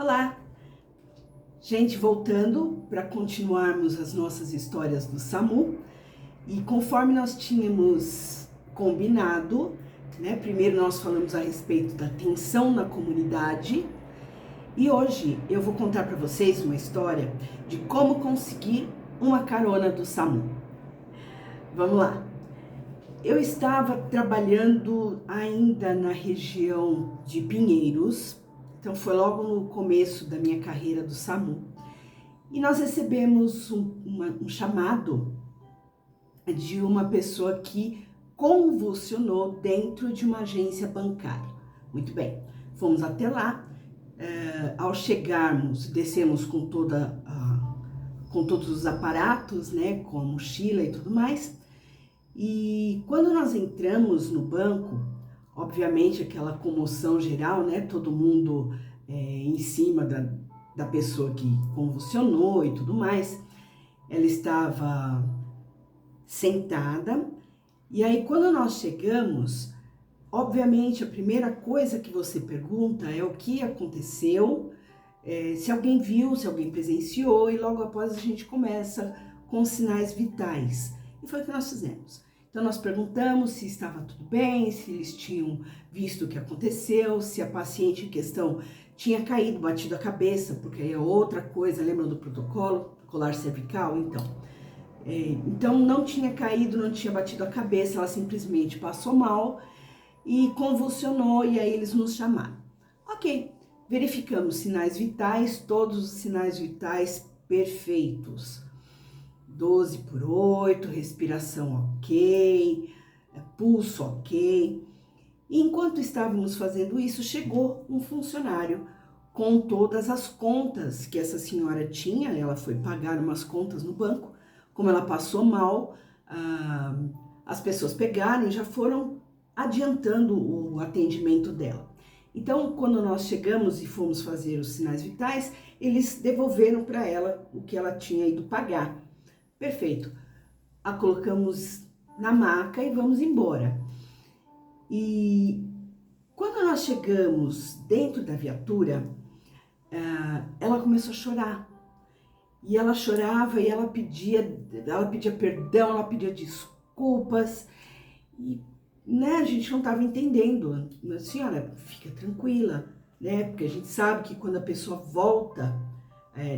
Olá, gente, voltando para continuarmos as nossas histórias do SAMU e conforme nós tínhamos combinado, né? Primeiro nós falamos a respeito da tensão na comunidade e hoje eu vou contar para vocês uma história de como conseguir uma carona do SAMU. Vamos lá. Eu estava trabalhando ainda na região de Pinheiros, então foi logo no começo da minha carreira do SAMU. E nós recebemos um chamado de uma pessoa que convulsionou dentro de uma agência bancária. Muito bem, fomos até lá. Ao chegarmos, descemos com todos os aparatos, né, com a mochila e tudo mais. E quando nós entramos no banco, obviamente aquela comoção geral, né? Todo mundo em cima da pessoa que convulsionou e tudo mais. Ela estava sentada e aí quando nós chegamos, obviamente a primeira coisa que você pergunta é o que aconteceu, se alguém viu, se alguém presenciou, e logo após a gente começa com sinais vitais. E foi o que nós fizemos. Então nós perguntamos se estava tudo bem, se eles tinham visto o que aconteceu, se a paciente em questão tinha caído, batido a cabeça, porque aí é outra coisa, lembra do protocolo, colar cervical? Então não tinha caído, não tinha batido a cabeça, ela simplesmente passou mal e convulsionou, e aí eles nos chamaram. Ok, verificamos sinais vitais, todos os sinais vitais perfeitos. 12/8, respiração ok, pulso ok. E enquanto estávamos fazendo isso, chegou um funcionário com todas as contas que essa senhora tinha. Ela foi pagar umas contas no banco. Como ela passou mal, as pessoas pegaram e já foram adiantando o atendimento dela. Então, quando nós chegamos e fomos fazer os sinais vitais, eles devolveram para ela o que ela tinha ido pagar. Perfeito. A colocamos na maca e vamos embora. E quando nós chegamos dentro da viatura, ela começou a chorar. E ela chorava e ela pedia perdão, ela pedia desculpas. E né, a gente não estava entendendo. Senhora, fica tranquila, né? Porque a gente sabe que quando a pessoa volta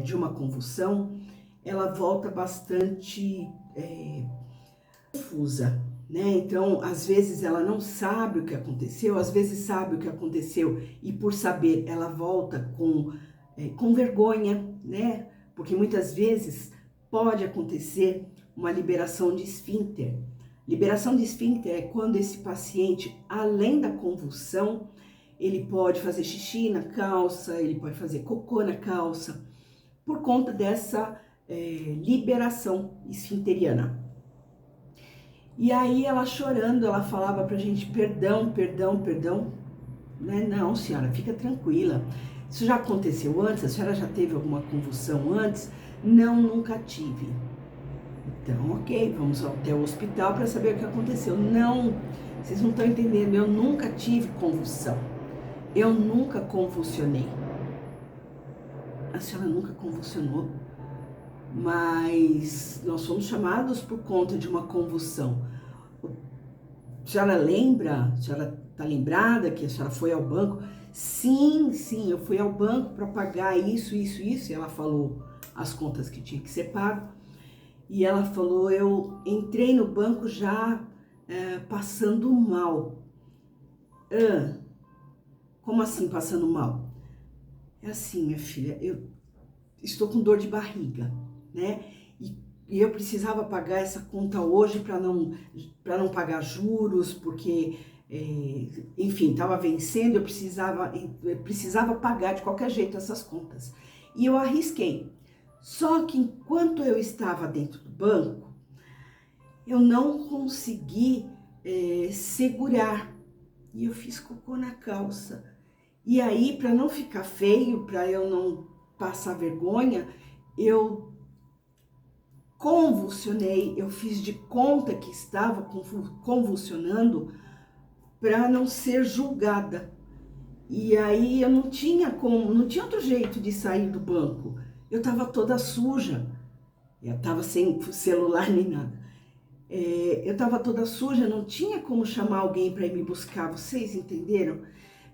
de uma convulsão, ela volta bastante confusa, né? Então, às vezes ela não sabe o que aconteceu, às vezes sabe o que aconteceu e por saber ela volta com vergonha, né? Porque muitas vezes pode acontecer uma liberação de esfíncter. Liberação de esfíncter é quando esse paciente, além da convulsão, ele pode fazer xixi na calça, ele pode fazer cocô na calça, por conta dessa liberação esfinteriana. E aí ela chorando, ela falava pra gente, perdão, perdão, perdão. Né? Não, senhora, fica tranquila. Isso já aconteceu antes? A senhora já teve alguma convulsão antes? Não, nunca tive. Então, ok, vamos até o hospital para saber o que aconteceu. Não, vocês não estão entendendo, eu nunca tive convulsão. Eu nunca convulsionei. A senhora nunca convulsionou? Mas nós fomos chamados por conta de uma convulsão. A senhora lembra? A senhora está lembrada que a senhora foi ao banco? Sim, eu fui ao banco para pagar isso. E ela falou as contas que tinha que ser pago. E ela falou, eu entrei no banco já passando mal. Como assim passando mal? É assim, minha filha, eu estou com dor de barriga, né? E eu precisava pagar essa conta hoje para não pagar juros, porque, enfim, estava vencendo, eu precisava pagar de qualquer jeito essas contas. E eu arrisquei. Só que enquanto eu estava dentro do banco, eu não consegui segurar. E eu fiz cocô na calça. E aí, para não ficar feio, para eu não passar vergonha, eu convulsionei, eu fiz de conta que estava convulsionando para não ser julgada. E aí eu não tinha como, não tinha outro jeito de sair do banco. Eu estava toda suja, eu estava sem celular nem nada. Eu estava toda suja, não tinha como chamar alguém para ir me buscar, vocês entenderam?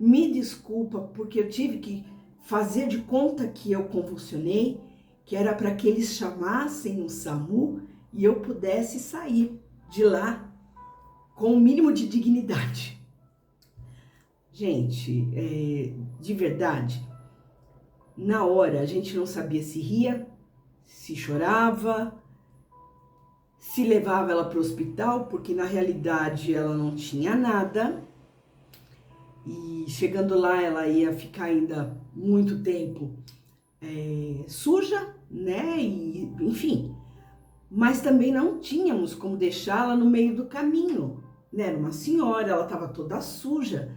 Me desculpa, porque eu tive que fazer de conta que eu convulsionei, que era para que eles chamassem um SAMU e eu pudesse sair de lá com o mínimo de dignidade. Gente, de verdade, na hora a gente não sabia se ria, se chorava, se levava ela para o hospital, porque na realidade ela não tinha nada. E chegando lá ela ia ficar ainda muito tempo suja, né? E, enfim, mas também não tínhamos como deixá-la no meio do caminho, né? Era uma senhora, ela estava toda suja.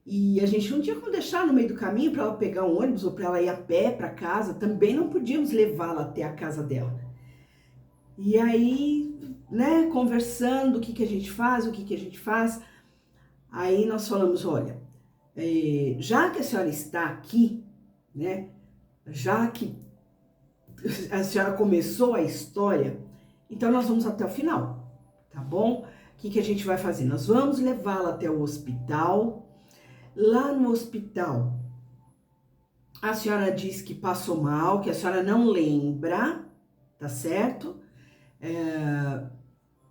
E a gente não tinha como deixar no meio do caminho para ela pegar um ônibus ou para ela ir a pé para casa. Também não podíamos levá-la até a casa dela. E aí, né, conversando, o que a gente faz, Aí nós falamos, olha, já que a senhora está aqui, né, já que a senhora começou a história, então nós vamos até o final, tá bom? O que a gente vai fazer? Nós vamos levá-la até o hospital. Lá no hospital, a senhora diz que passou mal, que a senhora não lembra, tá certo?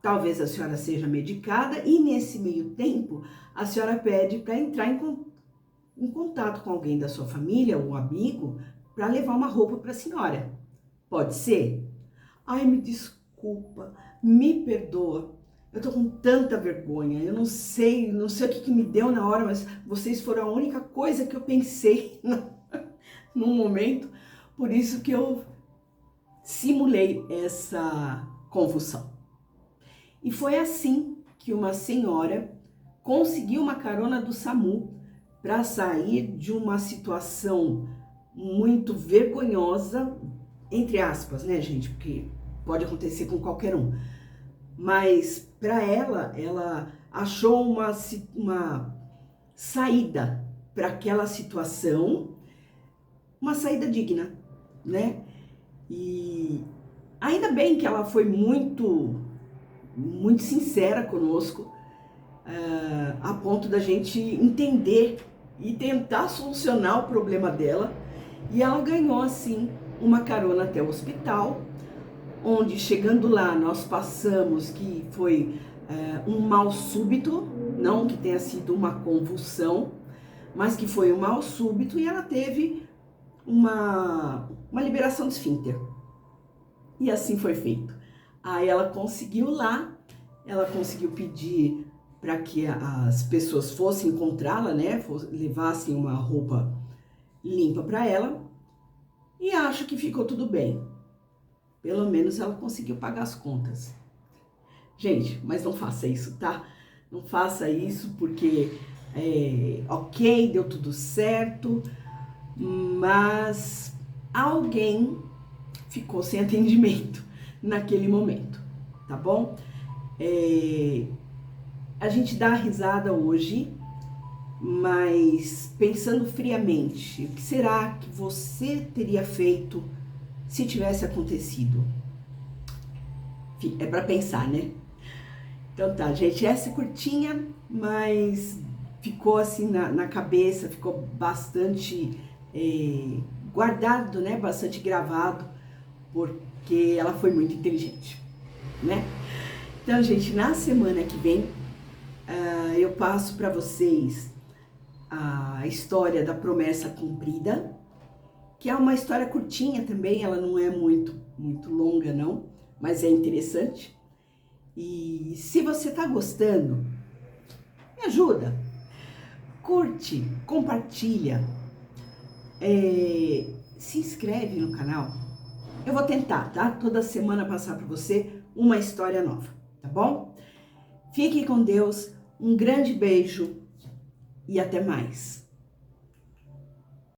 Talvez a senhora seja medicada e nesse meio tempo a senhora pede para entrar em contato com alguém da sua família, um amigo, para levar uma roupa para a senhora. Pode ser? Ai, me desculpa, me perdoa. Eu tô com tanta vergonha, eu não sei o que me deu na hora, mas vocês foram a única coisa que eu pensei no momento, por isso que eu simulei essa convulsão. E foi assim que uma senhora conseguiu uma carona do SAMU para sair de uma situação muito vergonhosa, entre aspas, né, gente, porque pode acontecer com qualquer um. Mas para ela achou uma saída para aquela situação, uma saída digna, né? E ainda bem que ela foi muito sincera conosco, a ponto da gente entender e tentar solucionar o problema dela. E ela ganhou, assim, uma carona até o hospital, onde chegando lá nós passamos que foi um mal súbito, não que tenha sido uma convulsão, mas que foi um mal súbito e ela teve uma liberação de esfíncter. E assim foi feito. Aí ela conseguiu lá, ela conseguiu pedir para que as pessoas fossem encontrá-la, né, levassem uma roupa limpa para ela, e acho que ficou tudo bem. Pelo menos ela conseguiu pagar as contas. Gente, mas não faça isso, tá? Não faça isso porque, ok, deu tudo certo, mas alguém ficou sem atendimento naquele momento, tá bom? A gente dá risada hoje, mas pensando friamente, o que será que você teria feito se tivesse acontecido? É para pensar, né? Então tá, gente, essa é curtinha, mas ficou assim na cabeça, ficou bastante guardado, né? Bastante gravado, porque ela foi muito inteligente, né? Então, gente, na semana que vem, eu passo para vocês a história da promessa cumprida, que é uma história curtinha também, ela não é muito longa não, mas é interessante. E se você tá gostando, me ajuda, curte, compartilha, se inscreve no canal. Eu vou tentar, tá? Toda semana passar para você uma história nova, tá bom? Fique com Deus, um grande beijo e até mais.